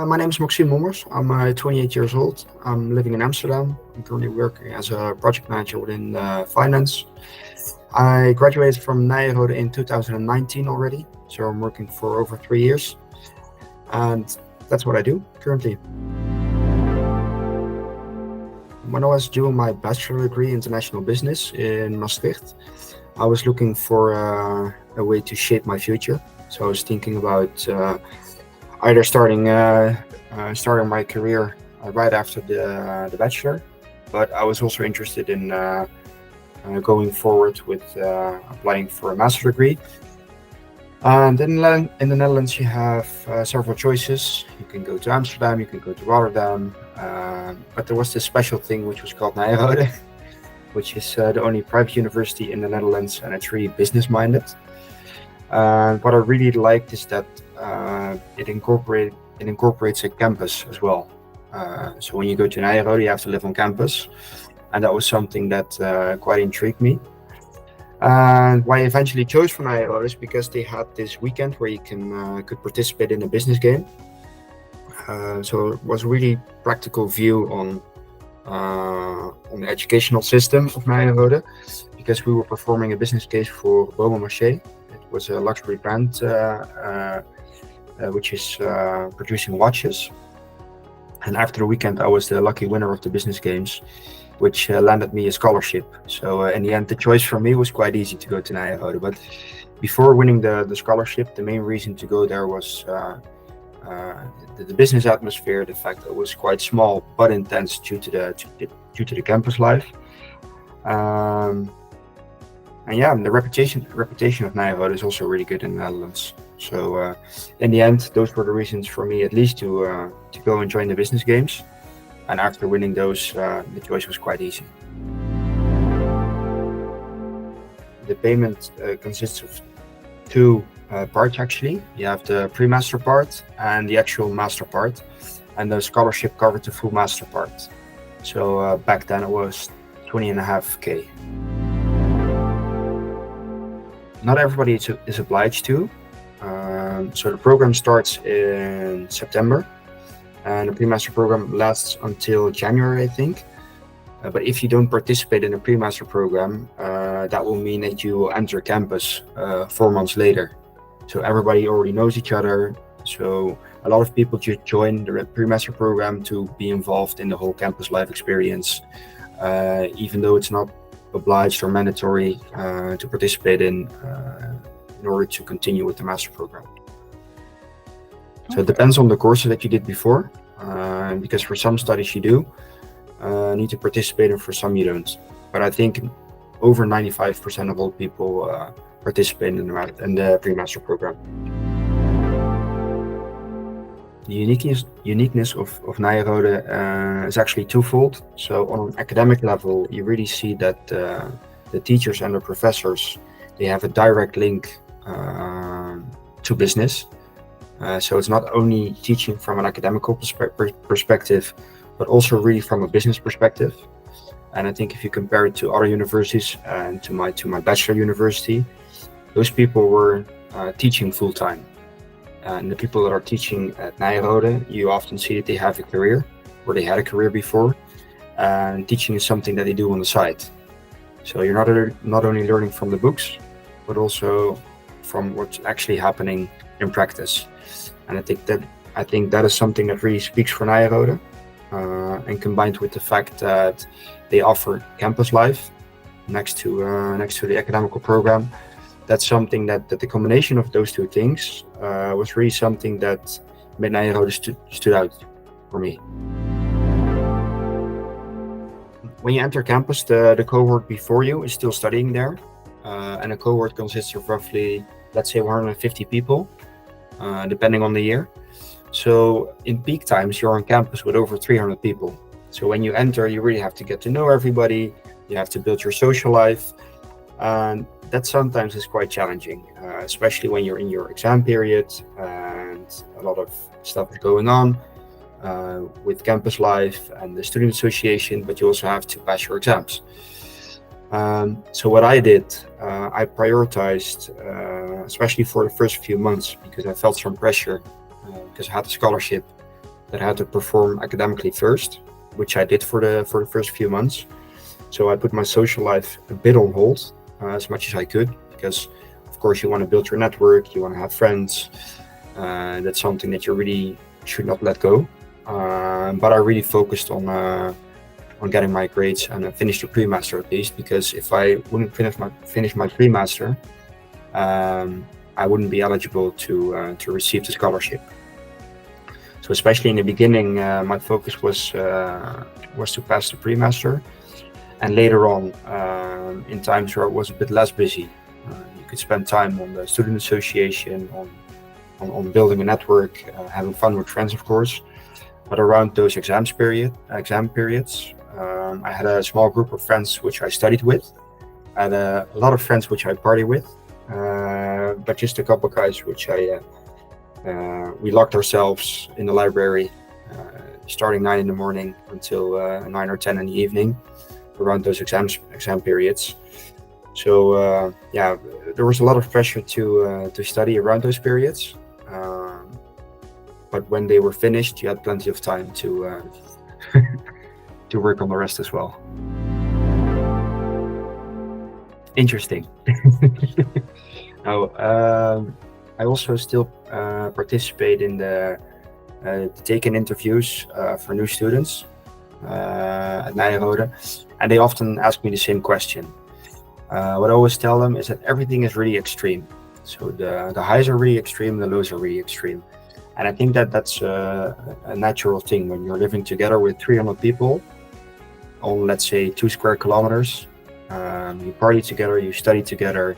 My name is Maxim Mommers. I'm 28 years old. I'm living in Amsterdam. I'm currently working as a project manager within finance. I graduated from Nyenrode in 2019 already, so I'm working for over 3 years. And that's what I do currently. When I was doing my bachelor degree in international business in Maastricht, I was looking for a way to shape my future. So I was thinking about either starting my career right after the bachelor, but I was also interested in going forward with applying for a master degree. And in the Netherlands, you have several choices. You can go to Amsterdam, you can go to Rotterdam, but there was this special thing which was called Nyenrode, which is the only private university in the Netherlands, and it's really business-minded. And what I really liked is that it incorporates a campus as well. So when you go to Nyenrode, you have to live on campus, and that was something that quite intrigued me. And why I eventually chose for Nyenrode is because they had this weekend where you could participate in a business game. So it was a really practical view on the educational system of Nyenrode, because we were performing a business case for Marché. It was a luxury brand which is producing watches. And after the weekend, I was the lucky winner of the business games, which landed me a scholarship. So in the end, the choice for me was quite easy to go to Nyenrode. But before winning the scholarship, the main reason to go there was the business atmosphere, the fact that it was quite small but intense due to the campus life. And yeah, the reputation of Nyenrode is also really good in the Netherlands. So in the end, those were the reasons for me, at least, to go and join the business games. And after winning those, the choice was quite easy. The payment consists of two parts actually. You have the pre-master part and the actual master part, and the scholarship covered the full master part. So back then it was 20.5K. Not everybody is obliged to. So the program starts in September, and the pre-master program lasts until January, I think. But if you don't participate in the pre-master program, that will mean that you will enter campus 4 months later. So everybody already knows each other. So a lot of people just join the pre-master program to be involved in the whole campus life experience, even though it's not obliged or mandatory to participate in order to continue with the master program. So it depends on the courses that you did before, because for some studies you do need to participate, and for some you don't. But I think over 95% of all people participate in the pre-master program. The uniqueness of Nyenrode is actually twofold. So on an academic level, you really see that the teachers and the professors, they have a direct link to business. So it's not only teaching from an academical perspective, but also really from a business perspective. And I think if you compare it to other universities and to my bachelor university, those people were teaching full time. And the people that are teaching at Nyenrode, you often see that they have a career, or they had a career before, and teaching is something that they do on the side. So you're not only learning from the books, but also from what's actually happening in practice. And I think that is something that really speaks for Nyenrode, and combined with the fact that they offer campus life next to the academical program, that's something that the combination of those two things was really something that made Nyenrode stood out for me. When you enter campus, the cohort before you is still studying there, and a cohort consists of roughly, let's say, 150 people, depending on the year. So in peak times, you're on campus with over 300 people. So when you enter, you really have to get to know everybody. You have to build your social life, and that sometimes is quite challenging, especially when you're in your exam period and a lot of stuff is going on with campus life and the student association, but you also have to pass your exams. So what I did, I prioritized, especially for the first few months, because I felt some pressure, because I had a scholarship, that I had to perform academically first, which I did for the first few months. So I put my social life a bit on hold as much as I could, because of course you want to build your network, you want to have friends. That's something that you really should not let go. But I really focused on getting my grades and finish the pre-master at least, because if I wouldn't finish my pre-master, I wouldn't be eligible to receive the scholarship. So especially in the beginning, my focus was to pass the pre-master, and later on, in times where it was a bit less busy, you could spend time on the student association, on building a network, having fun with friends, of course. But around those exam periods, I had a small group of friends which I studied with. I had a lot of friends which I party with, but just a couple guys which we locked ourselves in the library, starting 9 in the morning until 9 or 10 in the evening, around those exam periods. So yeah, there was a lot of pressure to study around those periods. But when they were finished, you had plenty of time to to work on the rest as well. Interesting. Now, I also still participate in the taking interviews for new students at Nyenrode, and they often ask me the same question. What I always tell them is that everything is really extreme. So the highs are really extreme, the lows are really extreme. And I think that that's a natural thing when you're living together with 300 people on, let's say, 2 square kilometers. You party together, you study together.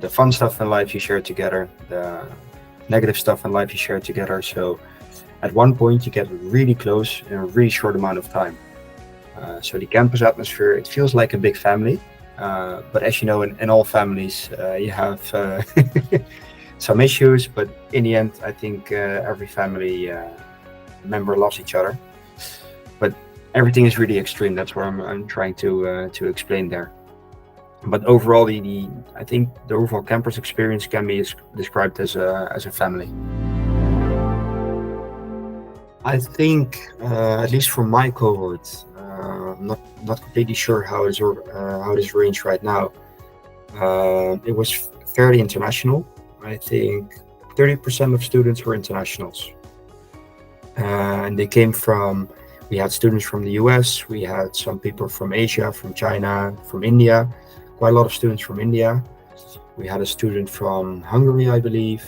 The fun stuff in life you share together, the negative stuff in life you share together. So at one point you get really close in a really short amount of time. So the campus atmosphere, it feels like a big family. But as you know, in all families, you have some issues, but in the end, I think every family member loves each other. But everything is really extreme. That's what I'm trying to explain there. But overall, I think the overall campus experience can be described as a family. I think, at least for my cohort, I'm not completely sure how it is arranged right now. It was fairly international. I think 30% of students were internationals, and they came from. We had students from the US. We had some people from Asia, from China, from India. Quite a lot of students from India. We had a student from Hungary, I believe.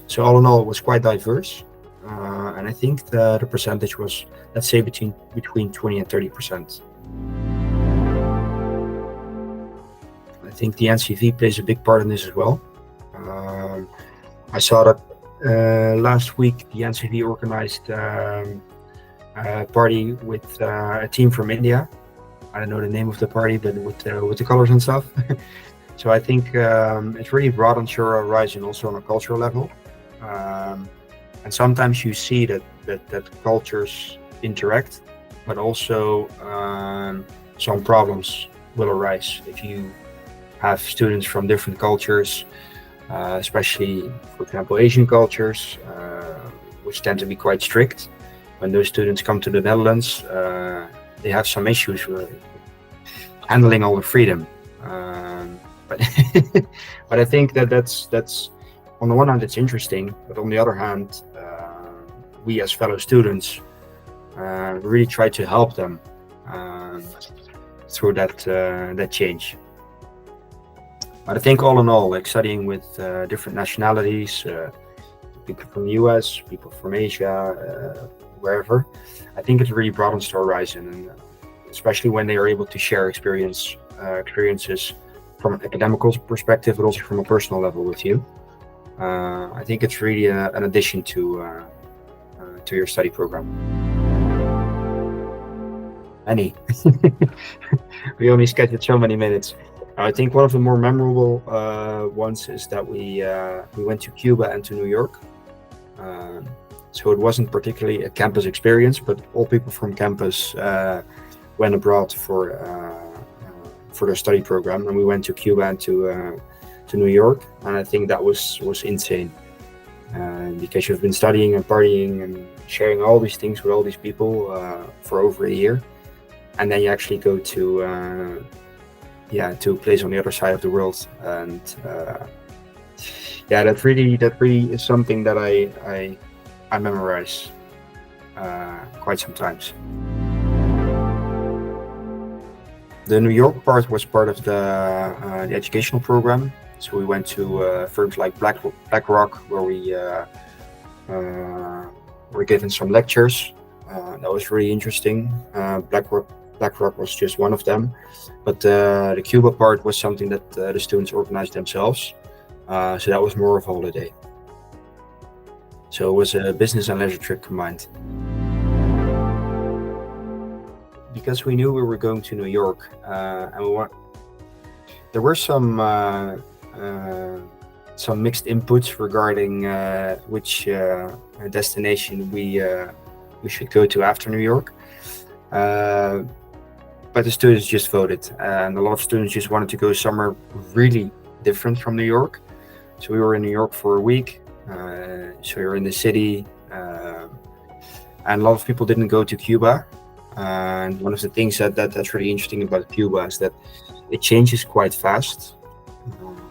So all in all, it was quite diverse. And I think the percentage was, let's say, between 20 and 30%. I think the NCV plays a big part in this as well. I saw that last week the NCV organized a party with a team from India. I don't know the name of the party, but with the colors and stuff. So I think it really broadens your horizon also on a cultural level. And sometimes you see that cultures interact, but also some problems will arise if you have students from different cultures, especially, for example, Asian cultures, which tend to be quite strict. When those students come to the Netherlands, they have some issues with handling all the freedom. But but I think that's on the one hand it's interesting, but on the other hand, we as fellow students really try to help them through that change. But I think all in all, like studying with different nationalities, people from the US, people from Asia, wherever, I think it really broadens the horizon, and especially when they are able to share experiences from an academical perspective, but also from a personal level with you. I think it's really an addition to your study program. Annie, we only scheduled so many minutes. I think one of the more memorable ones is that we went to Cuba and to New York. So it wasn't particularly a campus experience, but all people from campus went abroad for their study program, and we went to Cuba and to New York, and I think that was insane. because you've been studying and partying and sharing all these things with all these people for over a year, and then you actually go to a place on the other side of the world, and that really is something that I memorize quite sometimes. The New York part was part of the educational program. So we went to firms like BlackRock, where we were given some lectures. That was really interesting. BlackRock was just one of them, but the Cuba part was something that the students organized themselves. So that was more of a holiday. So it was a business and leisure trip combined. Because we knew we were going to New York, and there were some mixed inputs regarding which destination we should go to after New York. But the students just voted, and a lot of students just wanted to go somewhere really different from New York. So we were in New York for a week. So we were in the city, and a lot of people didn't go to Cuba. And one of the things that's really interesting about Cuba is that it changes quite fast.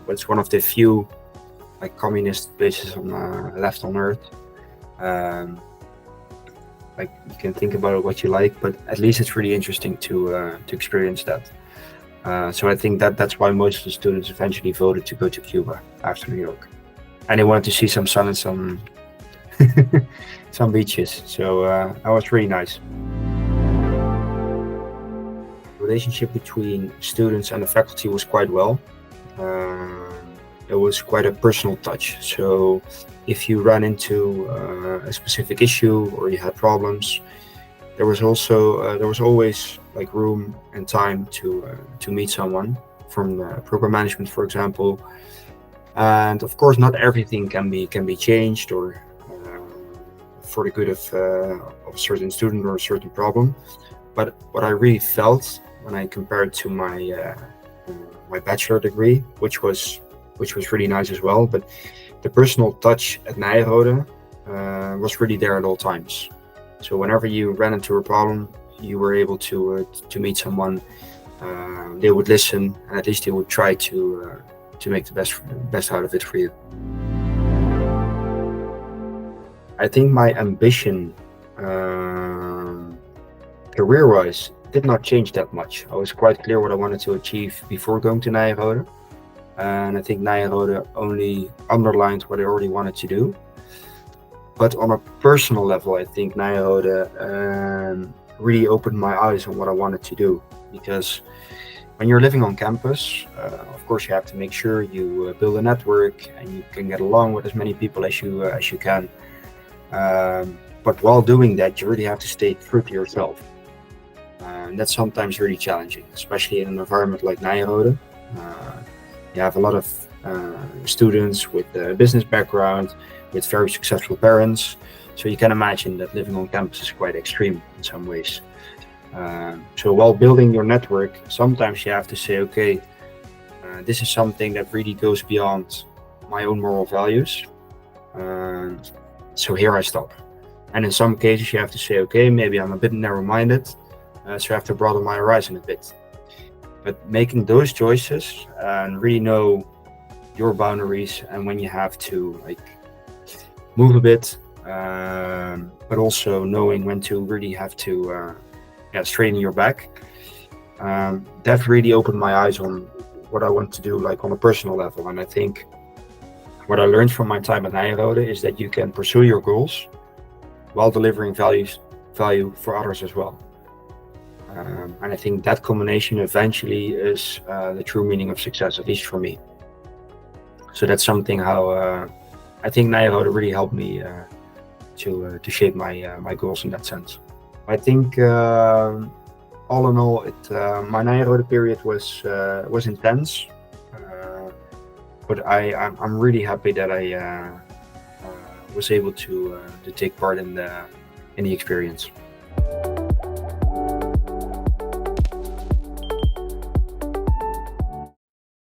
But it's one of the few communist places left on Earth. You can think about it what you like, but at least it's really interesting to experience that. So I think that's why most of the students eventually voted to go to Cuba after New York, and they wanted to see some sun and some some beaches. So that was really nice. The relationship between students and the faculty was quite well. It was quite a personal touch. So if you ran into a specific issue or you had problems, there was always room and time to meet someone from program management, for example. And of course, not everything can be changed or for the good of a certain student or a certain problem. But what I really felt when I compared to my bachelor degree, which was really nice as well, but the personal touch at Nyenrode was really there at all times. So whenever you ran into a problem, you were able to meet someone. They would listen, and at least they would try to make the best out of it for you. I think my ambition, career-wise, did not change that much. I was quite clear what I wanted to achieve before going to Nyenrode, and I think Nyenrode only underlined what I already wanted to do. But on a personal level, I think Nyenrode really opened my eyes on what I wanted to do, because when you're living on campus, of course you have to make sure you build a network and you can get along with as many people as you can. But while doing that, you really have to stay true to yourself. And that's sometimes really challenging, especially in an environment like Nyenrode. You have a lot of students with a business background, with very successful parents. So you can imagine that living on campus is quite extreme in some ways. So while building your network, sometimes you have to say, okay, this is something that really goes beyond my own moral values. So here I stop. And in some cases you have to say, okay, maybe I'm a bit narrow-minded, so I have to broaden my horizon a bit. But making those choices and really know your boundaries and when you have to move a bit, but also knowing when to really have to straighten your back. That really opened my eyes on what I want to do on a personal level. And I think what I learned from my time at Nyenrode is that you can pursue your goals while delivering value for others as well. And I think that combination eventually is the true meaning of success, at least for me. So that's something how I think Nyenrode really helped me to shape my goals in that sense. I think all in all, my Nyenrode period was intense, but I'm really happy that I was able to take part in the experience.